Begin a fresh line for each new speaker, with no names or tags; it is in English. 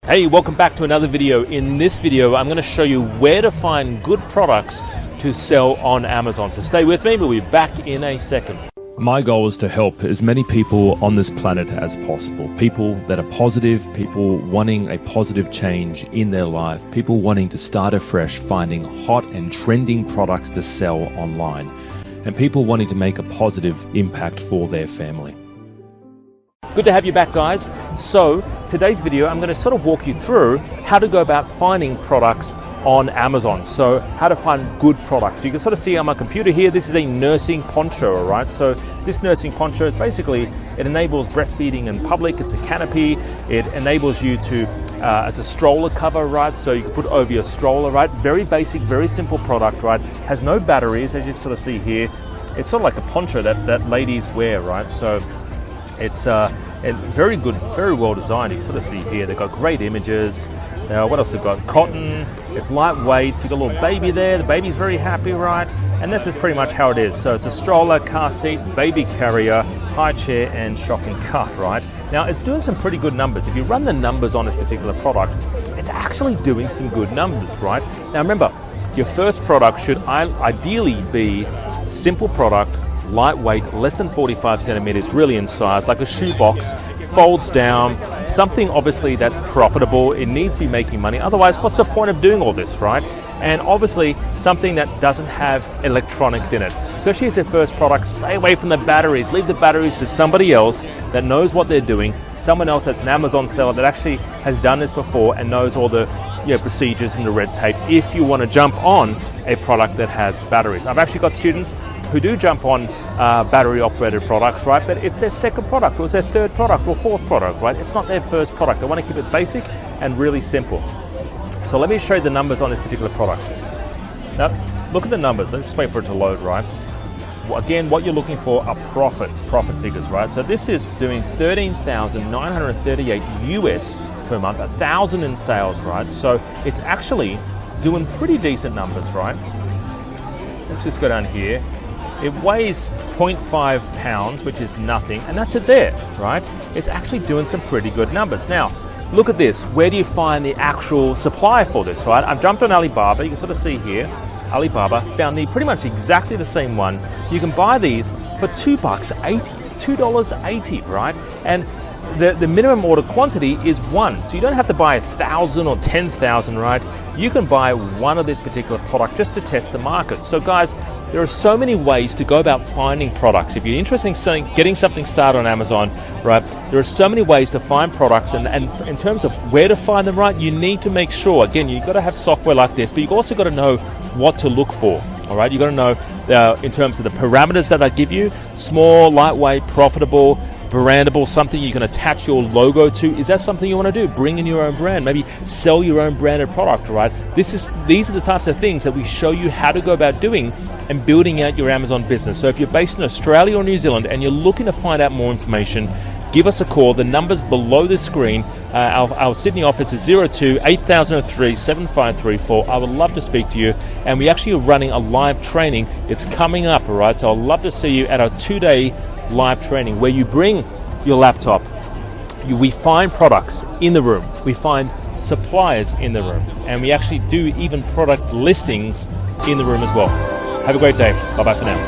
Hey, welcome back to another video. In this video, I'm going to show you where to find good products to sell on Amazon. So stay with me, we'll be back in a second. My goal is to help as many people on this planet as possible. People that are positive, people wanting a positive change in their life, people wanting to start afresh, finding hot and trending products to sell online, and people wanting to make a positive impact for their family. Good to have you back, guys. So today's video, I'm going to sort of walk you through how to go about finding products on Amazon. So how to find good products. You can sort of see on my computer here, this is a nursing poncho, all right? So this nursing poncho is basically, it enables breastfeeding in public. It's a canopy. It enables you to, as a stroller cover, right? So you can put over your stroller, right? Very basic, very simple product, right? Has no batteries, as you sort of see here. It's sort of like a poncho that ladies wear, right? So it's very good, very well designed. You sort of see here, they've got great images. What else they've got? Cotton, it's lightweight. You've got a little baby there. The baby's very happy, right? And this is pretty much how it is. So it's a stroller, car seat, baby carrier, high chair, and shopping cart, right? Now, it's doing some pretty good numbers. If you run the numbers on this particular product, it's actually doing some good numbers, right? Now, remember, your first product should ideally be simple product, lightweight, less than 45 centimeters really in size, like a shoebox, folds down, something obviously that's profitable. It needs to be making money, otherwise what's the point of doing all this, right? And obviously something that doesn't have electronics in it. Especially as their first product, stay away from the batteries. Leave the batteries to somebody else that knows what they're doing, someone else that's an Amazon seller that actually has done this before and knows all the procedures and the red tape if you want to jump on a product that has batteries. I've actually got students who do jump on battery operated products, right? But it's their second product, or it's their third product, or fourth product, right? It's not their first product. They want to keep it basic and really simple. So let me show you the numbers on this particular product. Now, look at the numbers. Let's just wait for it to load, right? Again, what you're looking for are profit figures, right? So this is doing 13,938 US per month, 1,000 in sales, right? So it's actually doing pretty decent numbers, right? Let's just go down here. It weighs 0.5 pounds, which is nothing, and that's it there, right? It's actually doing some pretty good numbers. Now, look at this. Where do you find the actual supply for this, right? I've jumped on Alibaba. You can sort of see here, Alibaba found pretty much exactly the same one. You can buy these for $2.80, right? And the minimum order quantity is one, so you don't have to buy 1,000 or 10,000, right? You can buy one of this particular product just to test the market. So guys, there are so many ways to go about finding products. If you're interested in getting something started on Amazon, right, there are so many ways to find products, and in terms of where to find them, right, you need to make sure, again, you've got to have software like this, but you've also got to know what to look for, all right? You've got to know in terms of the parameters that I give you, small, lightweight, profitable, brandable, something you can attach your logo to. Is that something you want to do? Bring in your own brand, maybe sell your own branded product, right? These are the types of things that we show you how to go about doing and building out your Amazon business. So if you're based in Australia or New Zealand and you're looking to find out more information, give us a call. The number's below the screen. Our Sydney office is 02 8003 7534. I would love to speak to you. And we actually are running a live training. It's coming up, all right? So I'd love to see you at our 2-day live training where you bring your laptop. We find products in the room. We find suppliers in the room. And we actually do even product listings in the room as well. Have a great day. Bye-bye for now.